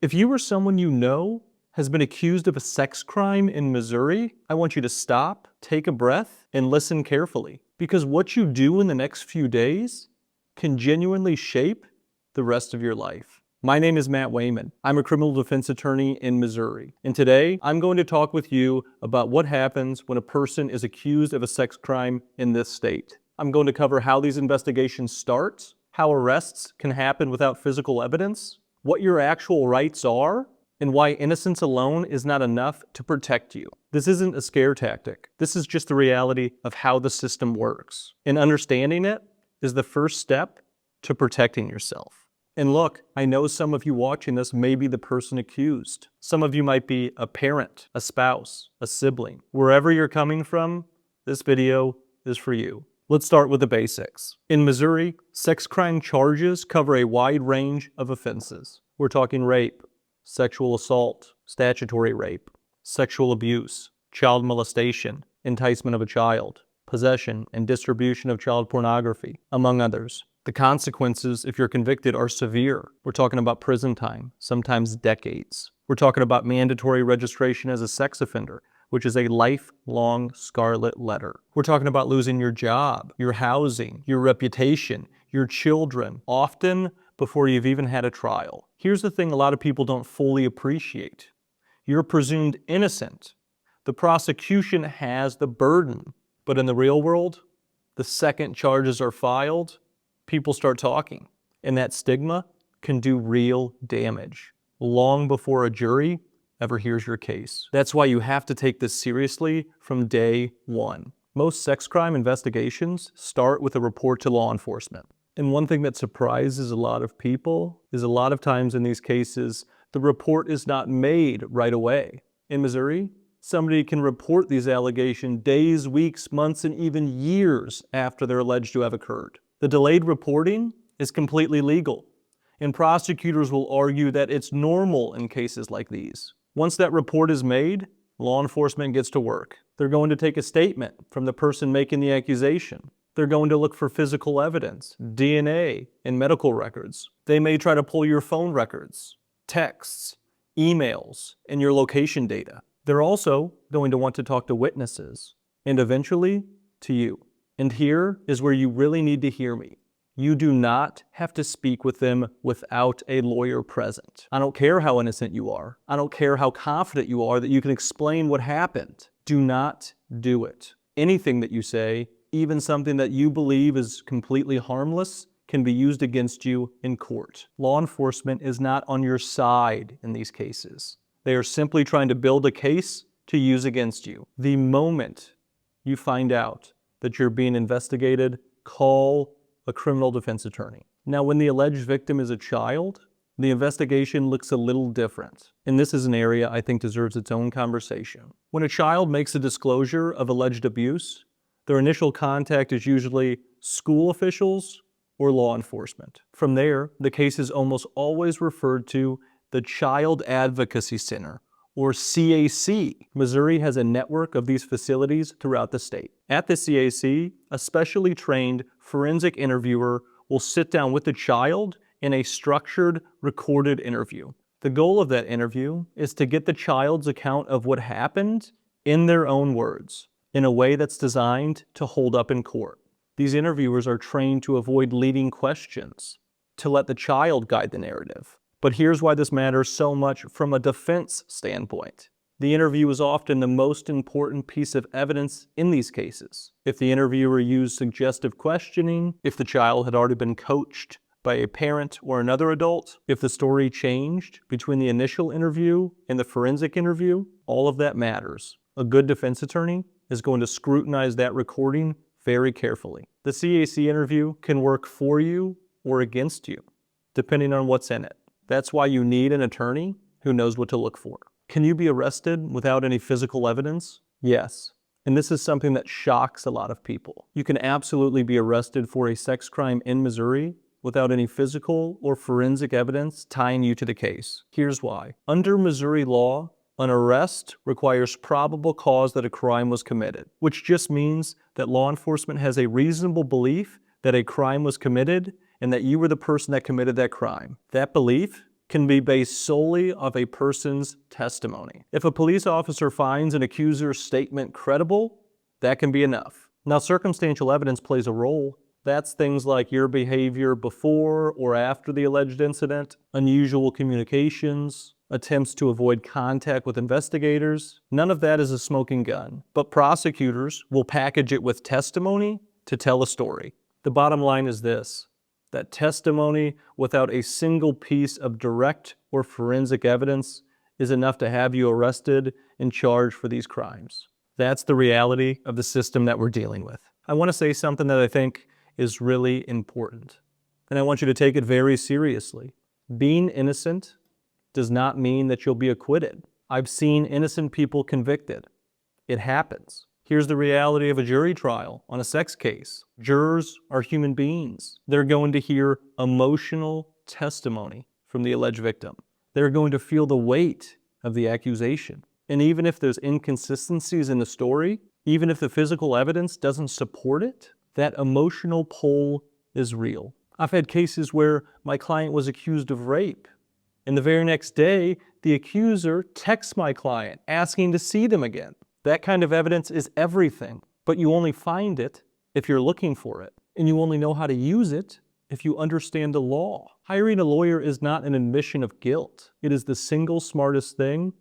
If you or someone you know has been accused of a sex crime in Missouri, I want you to stop, take a breath, and listen carefully. Because what you do in the next few days can genuinely shape the rest of your life. My name is Matt Wayman. I'm a criminal defense attorney in Missouri. And today, I'm going to talk with you about what happens when a person is accused of a sex crime in this state. I'm going to cover how these investigations start, how arrests can happen without physical evidence, what your actual rights are, and why innocence alone is not enough to protect you. This isn't a scare tactic. This is just the reality of how the system works. And understanding it is the first step to protecting yourself. And look, I know some of you watching this may be the person accused. Some of you might be a parent, a spouse, a sibling. Wherever you're coming from, this video is for you. Let's start with the basics. In Missouri, sex crime charges cover a wide range of offenses. We're talking rape, sexual assault, statutory rape, sexual abuse, child molestation, enticement of a child, possession and distribution of child pornography, among others. The consequences, if you're convicted, are severe. We're talking about prison time, sometimes decades. We're talking about mandatory registration as a sex offender, which is a lifelong scarlet letter. We're talking about losing your job, your housing, your reputation, your children, often before you've even had a trial. Here's the thing a lot of people don't fully appreciate. You're presumed innocent. The prosecution has the burden. But in the real world, the second charges are filed, people start talking. And that stigma can do real damage long before a jury ever hears your case. That's why you have to take this seriously from day one. Most sex crime investigations start with a report to law enforcement. And one thing that surprises a lot of people is a lot of times in these cases, the report is not made right away. In Missouri, somebody can report these allegations days, weeks, months, and even years after they're alleged to have occurred. The delayed reporting is completely legal, and prosecutors will argue that it's normal in cases like these. Once that report is made, law enforcement gets to work. They're going to take a statement from the person making the accusation. They're going to look for physical evidence, DNA, and medical records. They may try to pull your phone records, texts, emails, and your location data. They're also going to want to talk to witnesses, and eventually to you. And here is where you really need to hear me. You do not have to speak with them without a lawyer present. I don't care how innocent you are. I don't care how confident you are that you can explain what happened. Do not do it. Anything that you say, even something that you believe is completely harmless, can be used against you in court. Law enforcement is not on your side in these cases. They are simply trying to build a case to use against you. The moment you find out that you're being investigated, call a criminal defense attorney. Now, when the alleged victim is a child, the investigation looks a little different. And this is an area I think deserves its own conversation. When a child makes a disclosure of alleged abuse, their initial contact is usually school officials or law enforcement. From there, the case is almost always referred to the Child Advocacy Center, or CAC. Missouri has a network of these facilities throughout the state. At the CAC, a specially trained forensic interviewer will sit down with the child in a structured, recorded interview. The goal of that interview is to get the child's account of what happened in their own words, in a way that's designed to hold up in court. These interviewers are trained to avoid leading questions, to let the child guide the narrative. But here's why this matters so much from a defense standpoint. The interview is often the most important piece of evidence in these cases. If the interviewer used suggestive questioning, if the child had already been coached by a parent or another adult, if the story changed between the initial interview and the forensic interview, all of that matters. A good defense attorney is going to scrutinize that recording very carefully. The CAC interview can work for you or against you, depending on what's in it. That's why you need an attorney who knows what to look for. Can you be arrested without any physical evidence? Yes. And this is something that shocks a lot of people. You can absolutely be arrested for a sex crime in Missouri without any physical or forensic evidence tying you to the case. Here's why. Under Missouri law, an arrest requires probable cause that a crime was committed, which just means that law enforcement has a reasonable belief that a crime was committed and that you were the person that committed that crime. That belief can be based solely off a person's testimony. If a police officer finds an accuser's statement credible, that can be enough. Now, circumstantial evidence plays a role. That's things like your behavior before or after the alleged incident, unusual communications, attempts to avoid contact with investigators. None of that is a smoking gun, but prosecutors will package it with testimony to tell a story. The bottom line is this, that testimony without a single piece of direct or forensic evidence is enough to have you arrested and charged for these crimes. That's the reality of the system that we're dealing with. I want to say something that I think is really important, and I want you to take it very seriously. Being innocent does not mean that you'll be acquitted. I've seen innocent people convicted. It happens. Here's the reality of a jury trial on a sex case. Jurors are human beings. They're going to hear emotional testimony from the alleged victim. They're going to feel the weight of the accusation. And even if there's inconsistencies in the story, even if the physical evidence doesn't support it, that emotional pull is real. I've had cases where my client was accused of rape, and the very next day, the accuser texts my client asking to see them again. That kind of evidence is everything, but you only find it if you're looking for it, and you only know how to use it if you understand the law. Hiring a lawyer is not an admission of guilt. It is the single smartest thing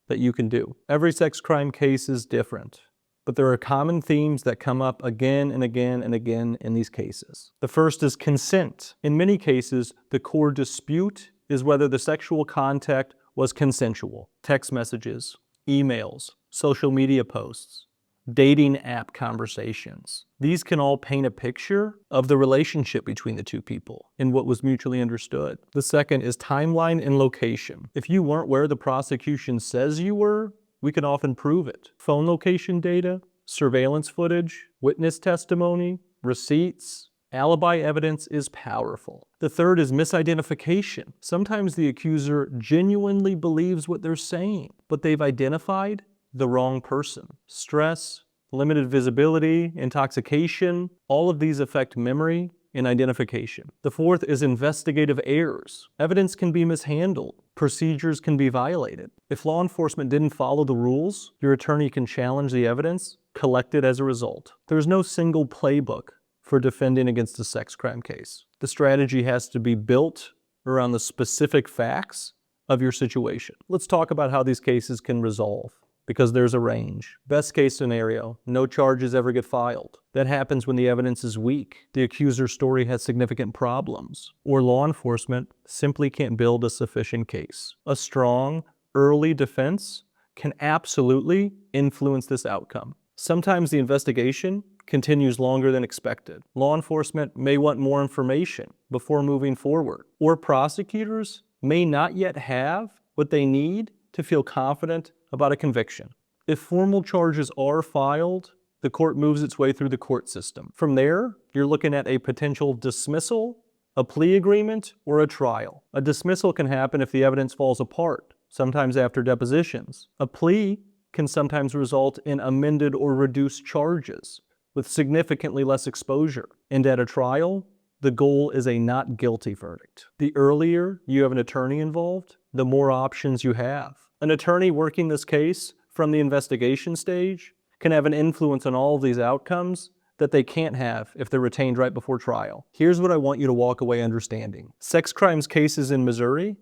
that you can do. Every sex crime case is different, but there are common themes that come up again and again and again in these cases. The first is consent. In many cases, the core dispute is whether the sexual contact was consensual. Text messages, emails, social media posts, dating app conversations. These can all paint a picture of the relationship between the two people and what was mutually understood. The second is timeline and location. If you weren't where the prosecution says you were, we can often prove it. Phone location data, surveillance footage, witness testimony, receipts, alibi evidence is powerful. The third is misidentification. Sometimes the accuser genuinely believes what they're saying, but they've identified the wrong person. Stress, limited visibility, intoxication, all of these affect memory and identification. The fourth is investigative errors. Evidence can be mishandled. Procedures can be violated. If law enforcement didn't follow the rules, your attorney can challenge the evidence collected as a result. There's no single playbook for defending against a sex crime case. The strategy has to be built around the specific facts of your situation. Let's talk about how these cases can resolve, because there's a range. Best case scenario, no charges ever get filed. That happens when the evidence is weak, the accuser's story has significant problems, or law enforcement simply can't build a sufficient case. A strong, early defense can absolutely influence this outcome. Sometimes the investigation continues longer than expected. Law enforcement may want more information before moving forward, or prosecutors may not yet have what they need to feel confident about a conviction. If formal charges are filed, the court moves its way through the court system. From there, you're looking at a potential dismissal, a plea agreement, or a trial. A dismissal can happen if the evidence falls apart, sometimes after depositions. A plea can sometimes result in amended or reduced charges with significantly less exposure. And at a trial, the goal is a not guilty verdict. The earlier you have an attorney involved, the more options you have. An attorney working this case from the investigation stage can have an influence on all of these outcomes that they can't have if they're retained right before trial. Here's what I want you to walk away understanding. Sex crimes cases in Missouri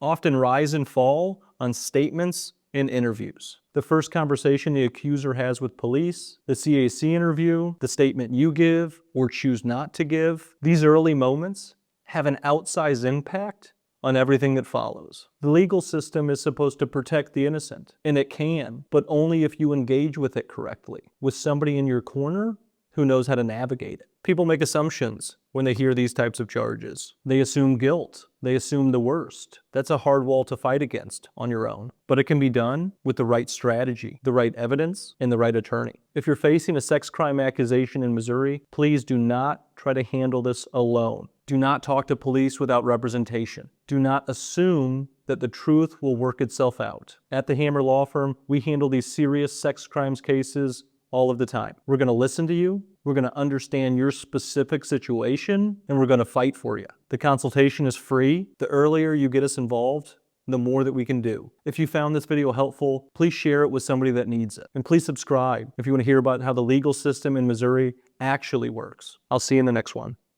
often rise and fall on statements and interviews. The first conversation the accuser has with police, the CAC interview, the statement you give or choose not to give. These early moments have an outsized impact on everything that follows. The legal system is supposed to protect the innocent, and it can, but only if you engage with it correctly, with somebody in your corner who knows how to navigate it. People make assumptions when they hear these types of charges. They assume guilt. They assume the worst. That's a hard wall to fight against on your own, but it can be done with the right strategy, the right evidence, and the right attorney. If you're facing a sex crime accusation in Missouri, please do not try to handle this alone. Do not talk to police without representation. Do not assume that the truth will work itself out. At the Hammer Law Firm, we handle these serious sex crimes cases all of the time. We're going to listen to you, we're going to understand your specific situation, and we're going to fight for you. The consultation is free. The earlier you get us involved, the more that we can do. If you found this video helpful, please share it with somebody that needs it. And please subscribe if you want to hear about how the legal system in Missouri actually works. I'll see you in the next one.